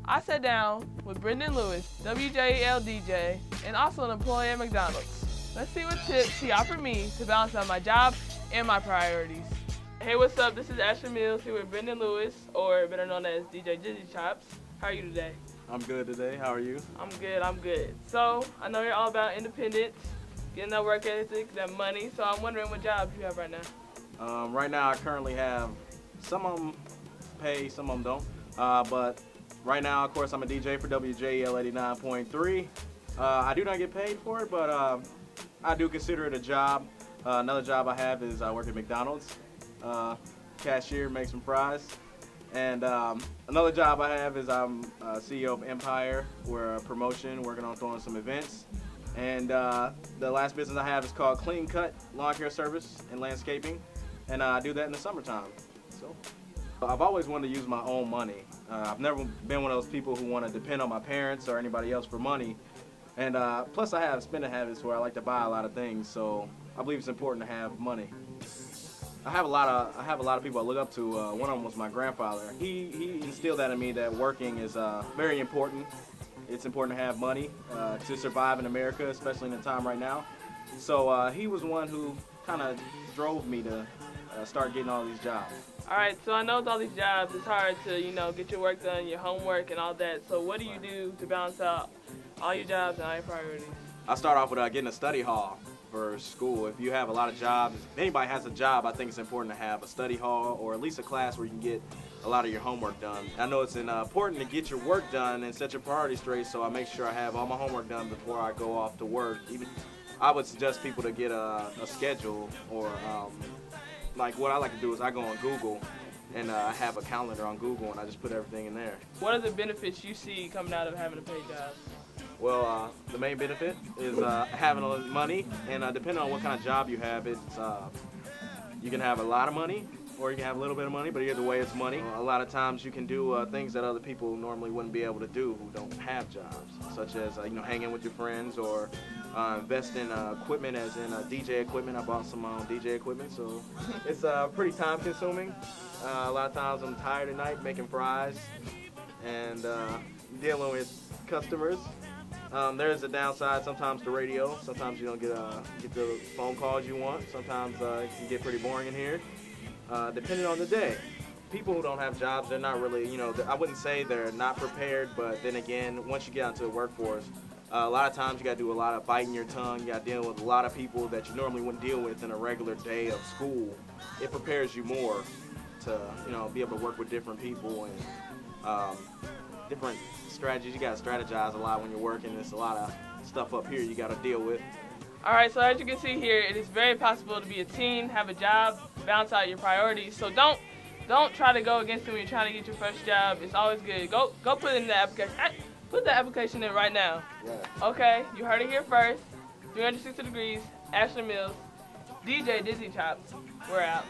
I sat down with Brendon Lewis, WJEL DJ, and also an employee at McDonald's. Let's see what tips he offered me to balance out my job and my priorities. Hey, what's up? This is Ashley Mills here with Brendon Lewis, or better known as DJ Dizzy Chopz. How are you today? I'm good today. How are you? I'm good. So, I know you're all about independence, getting that work ethic, that money, so I'm wondering what jobs you have right now. Right now I currently have, some of them pay, some of them don't. But right now, of course, I'm a DJ for WJEL 89.3. I do not get paid for it, but I do consider it a job. Another job I have is I work at McDonald's. Cashier, make some fries. And another job I have is I'm CEO of Empire. We're a promotion, working on throwing some events. And the last business I have is called Clean Cut Lawn Care Service and Landscaping. And I do that in the summertime. So I've always wanted to use my own money. I've never been one of those people who want to depend on my parents or anybody else for money. And plus I have spending habits where I like to buy a lot of things, so I believe it's important to have money. I have a lot of people I look up to. One of them was my grandfather. He instilled that in me, that working is very important. It's important to have money to survive in America, especially in the time right now. So he was one who kind of drove me to start getting all these jobs. All right, so I know with all these jobs, it's hard to, get your work done, your homework and all that. So what do you do to balance out all your jobs and all your priorities? I start off with getting a study hall for school. If you have a lot of jobs, if anybody has a job, I think it's important to have a study hall or at least a class where you can get a lot of your homework done. I know it's important to get your work done and set your priorities straight, so I make sure I have all my homework done before I go off to work. Even I would suggest people to get a schedule, or like what I like to do is I go on Google and I have a calendar on Google and I just put everything in there. What are the benefits you see coming out of having a paid job? Well, the main benefit is having money, and depending on what kind of job you have, it's you can have a lot of money or you can have a little bit of money, but either way it's money. A lot of times you can do things that other people normally wouldn't be able to do who don't have jobs, such as hanging with your friends or invest in equipment, as in DJ equipment. I bought some DJ equipment, so it's pretty time consuming. A lot of times I'm tired at night making fries and dealing with customers. There's a downside sometimes to radio. Sometimes you don't get the phone calls you want. Sometimes it can get pretty boring in here, depending on the day. People who don't have jobs, they're not really, I wouldn't say they're not prepared, but then again, once you get out into the workforce, a lot of times you got to do a lot of biting your tongue. You got to deal with a lot of people that you normally wouldn't deal with in a regular day of school. It prepares you more to, be able to work with different people and different strategies. You got to strategize a lot when you're working. There's a lot of stuff up here you got to deal with. All right, so as you can see here, it is very possible to be a teen, have a job, balance out your priorities. So don't try to go against it when you're trying to get your first job. It's always good. Go put it in the application. Put the application in right now. Yeah. Okay, you heard it here first. 360 Degrees, Ashley Mills, DJ Dizzy Chopz. We're out.